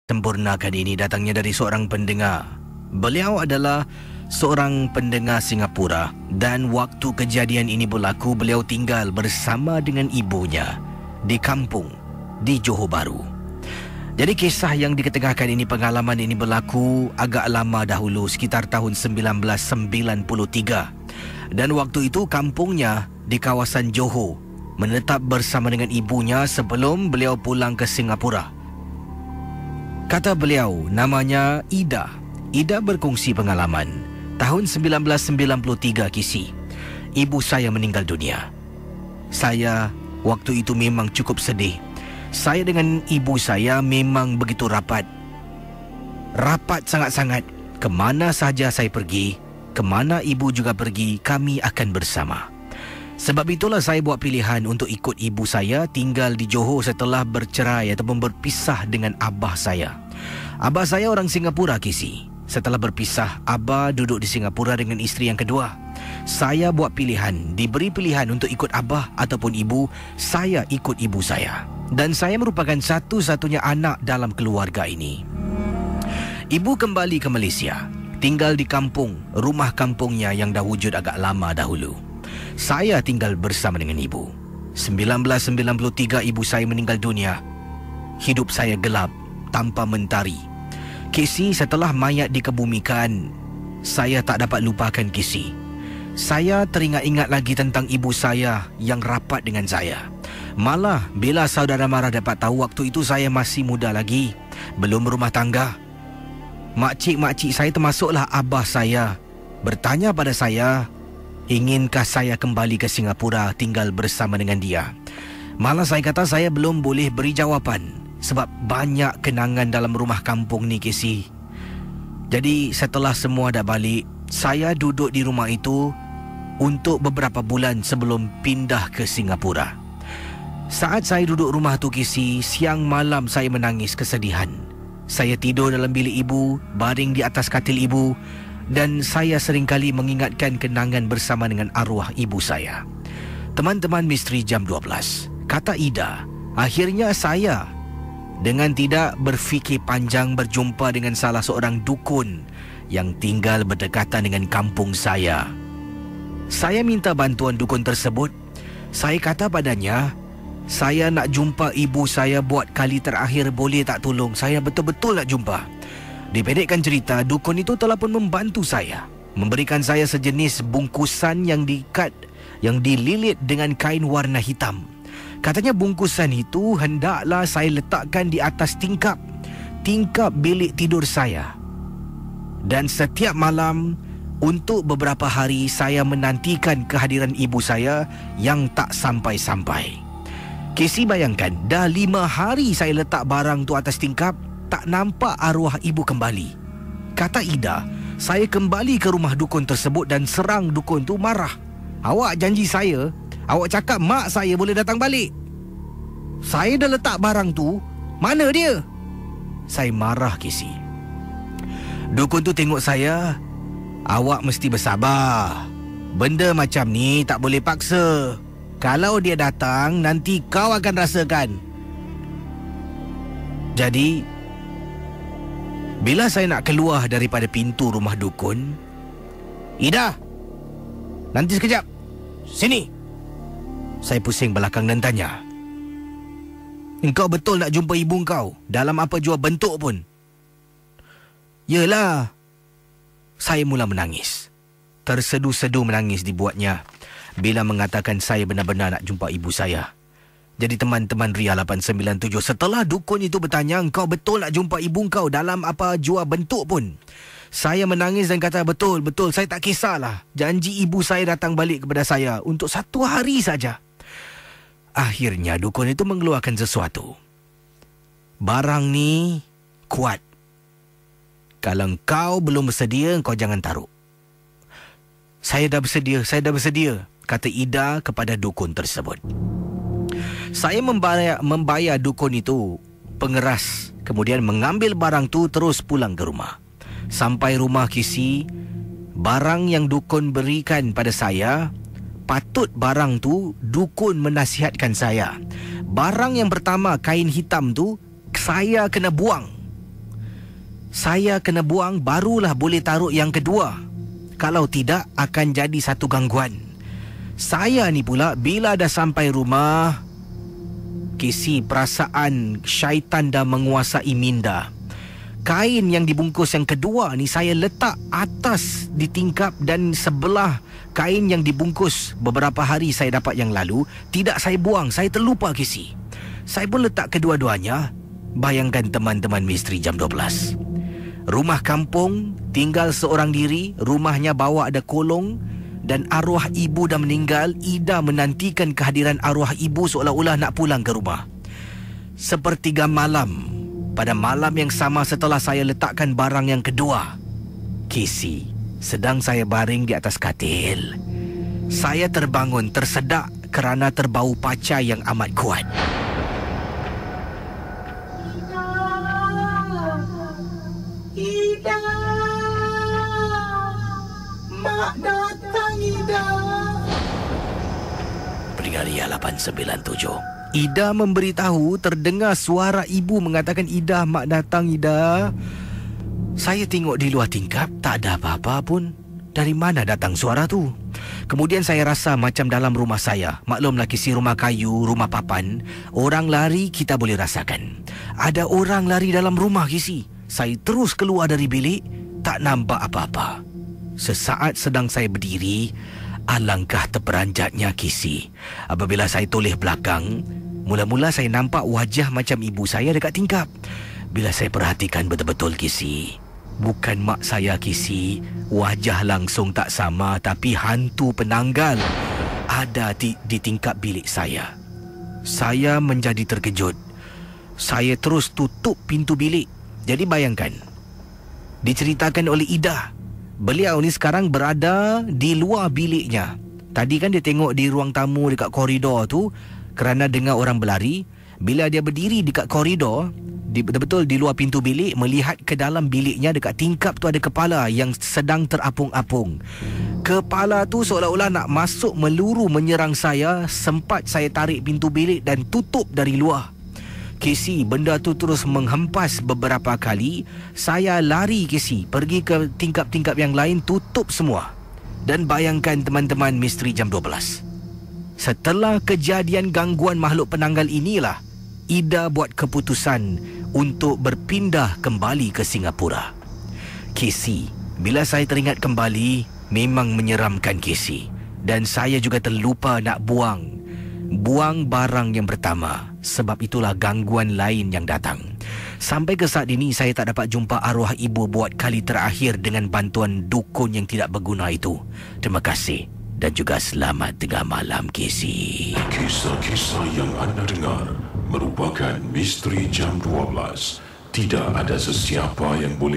Sempurnakan ini datangnya dari seorang pendengar. Beliau adalah seorang pendengar Singapura dan waktu kejadian ini berlaku beliau tinggal bersama dengan ibunya di kampung di Johor Bahru. Jadi kisah yang diketengahkan ini, pengalaman ini berlaku agak lama dahulu, sekitar tahun 1993. Dan waktu itu kampungnya di kawasan Johor menetap bersama dengan ibunya sebelum beliau pulang ke Singapura. Kata beliau, namanya Ida. Ida berkongsi pengalaman. Tahun 1993 Kisi, ibu saya meninggal dunia. Saya waktu itu memang cukup sedih. Saya dengan ibu saya memang begitu rapat. Rapat sangat-sangat. Kemana sahaja saya pergi, kemana ibu juga pergi, kami akan bersama. Sebab itulah saya buat pilihan untuk ikut ibu saya tinggal di Johor setelah bercerai ataupun berpisah dengan abah saya. Abah saya orang Singapura, Kisi. Setelah berpisah, abah duduk di Singapura dengan isteri yang kedua. Saya buat pilihan, diberi pilihan untuk ikut abah ataupun ibu. Saya ikut ibu saya. Dan saya merupakan satu-satunya anak dalam keluarga ini. Ibu kembali ke Malaysia, tinggal di kampung, rumah kampungnya yang dah wujud agak lama dahulu. Saya tinggal bersama dengan ibu. 1993 ibu saya meninggal dunia. Hidup saya gelap, tanpa mentari. Kisi, setelah mayat dikebumikan, saya tak dapat lupakan Kisi. Saya teringat-ingat lagi tentang ibu saya yang rapat dengan saya. Malah bila saudara mara dapat tahu, waktu itu saya masih muda lagi, belum berumah tangga. Makcik-makcik saya termasuklah abah saya bertanya pada saya, inginkah saya kembali ke Singapura tinggal bersama dengan dia? Malah saya kata saya belum boleh beri jawapan sebab banyak kenangan dalam rumah kampung ni, Kisi. Jadi setelah semua dah balik, saya duduk di rumah itu untuk beberapa bulan sebelum pindah ke Singapura. Saat saya duduk rumah tu, Kisi, siang malam saya menangis kesedihan. Saya tidur dalam bilik ibu, baring di atas katil ibu, dan saya seringkali mengingatkan kenangan bersama dengan arwah ibu saya. Teman-teman misteri jam 12. Kata Ida, akhirnya saya dengan tidak berfikir panjang berjumpa dengan salah seorang dukun yang tinggal berdekatan dengan kampung saya. Saya minta bantuan dukun tersebut. Saya kata padanya, saya nak jumpa ibu saya buat kali terakhir, boleh tak tolong? Saya betul-betul nak jumpa. Dipendekkan cerita, dukun itu telah pun membantu saya, memberikan saya sejenis bungkusan yang diikat, yang dililit dengan kain warna hitam. Katanya bungkusan itu hendaklah saya letakkan di atas tingkap bilik tidur saya. Dan setiap malam untuk beberapa hari saya menantikan kehadiran ibu saya yang tak sampai-sampai. Kisi, bayangkan, dah 5 hari saya letak barang tu atas tingkap, tak nampak arwah ibu kembali. Kata Ida, saya kembali ke rumah dukun tersebut dan serang dukun tu marah. Awak janji saya, awak cakap mak saya boleh datang balik. Saya dah letak barang tu, mana dia? Saya marah, Kisi. Dukun tu tengok saya, awak mesti bersabar. Benda macam ni tak boleh paksa. Kalau dia datang, nanti kau akan rasakan. Jadi, bila saya nak keluar daripada pintu rumah dukun, Ida, nanti sekejap, sini. Saya pusing belakang dan tanya, engkau betul nak jumpa ibu engkau dalam apa jua bentuk pun? Yelah. Saya mula menangis. Tersedu-sedu menangis dibuatnya bila mengatakan saya benar-benar nak jumpa ibu saya. Jadi teman-teman Ria 897, setelah dukun itu bertanya, engkau betul nak jumpa ibu engkau dalam apa jua bentuk pun? Saya menangis dan kata, betul, saya tak kisahlah. Janji ibu saya datang balik kepada saya untuk 1 hari saja. Akhirnya dukun itu mengeluarkan sesuatu. Barang ni kuat. Kalau engkau belum bersedia, engkau jangan taruh. Saya dah bersedia, kata Ida kepada dukun tersebut. Saya membayar dukun itu pengeras, kemudian mengambil barang tu terus pulang ke rumah. Sampai rumah, Kisi, barang yang dukun berikan pada saya, patut barang tu dukun menasihatkan saya. Barang yang pertama, kain hitam tu, saya kena buang. Saya kena buang barulah boleh taruh yang kedua. Kalau tidak akan jadi satu gangguan. Saya ni pula bila dah sampai rumah, Casey, perasaan syaitan dah menguasai minda. Kain yang dibungkus yang kedua ni saya letak atas di tingkap, dan sebelah kain yang dibungkus beberapa hari saya dapat yang lalu tidak saya buang, saya terlupa, Casey. Saya pun letak kedua-duanya. Bayangkan teman-teman misteri jam 12. Rumah kampung, tinggal seorang diri, rumahnya bawa ada kolong, dan arwah ibu dah meninggal. Ida menantikan kehadiran arwah ibu seolah-olah nak pulang ke rumah. Sepertiga malam, pada malam yang sama setelah saya letakkan barang yang kedua, Casey, sedang saya baring di atas katil, saya terbangun tersedak kerana terbau pacai yang amat kuat. Ida, Mak datang, Ida. Pendengar Ria 897. Ida memberitahu terdengar suara ibu mengatakan, Ida, Mak datang, Ida. Saya tengok di luar tingkap, tak ada apa-apa pun. Dari mana datang suara tu? Kemudian saya rasa macam dalam rumah saya. Maklumlah, Casey, rumah kayu, rumah papan. Orang lari kita boleh rasakan. Ada orang lari dalam rumah, Casey. Saya terus keluar dari bilik, tak nampak apa-apa. Sesaat sedang saya berdiri, alangkah terperanjatnya, Casey. Apabila saya toleh belakang, mula-mula saya nampak wajah macam ibu saya dekat tingkap. Bila saya perhatikan betul-betul, Casey, bukan mak saya, Casey. Wajah langsung tak sama, tapi hantu penanggal ada di tingkap bilik saya. Saya menjadi terkejut. Saya terus tutup pintu bilik. Jadi bayangkan, diceritakan oleh Ida, beliau ni sekarang berada di luar biliknya. Tadi kan dia tengok di ruang tamu dekat koridor tu kerana dengar orang berlari. Bila dia berdiri dekat koridor, betul-betul di luar pintu bilik, melihat ke dalam biliknya, dekat tingkap tu ada kepala yang sedang terapung-apung. Kepala tu seolah-olah nak masuk meluru menyerang saya. Sempat saya tarik pintu bilik dan tutup dari luar. Casey, benda tu terus menghempas beberapa kali. Saya lari, Casey, pergi ke tingkap-tingkap yang lain, tutup semua. Dan bayangkan teman-teman misteri jam 12. Setelah kejadian gangguan makhluk penanggal inilah, Ida buat keputusan untuk berpindah kembali ke Singapura. Casey, bila saya teringat kembali, memang menyeramkan, Casey. Dan saya juga terlupa nak buang barang yang pertama. Sebab itulah gangguan lain yang datang. Sampai ke saat ini saya tak dapat jumpa arwah ibu buat kali terakhir dengan bantuan dukun yang tidak berguna itu. Terima kasih dan juga selamat tengah malam, Casey. Kisah-kisah yang anda dengar merupakan misteri jam 12. Tidak ada sesiapa yang boleh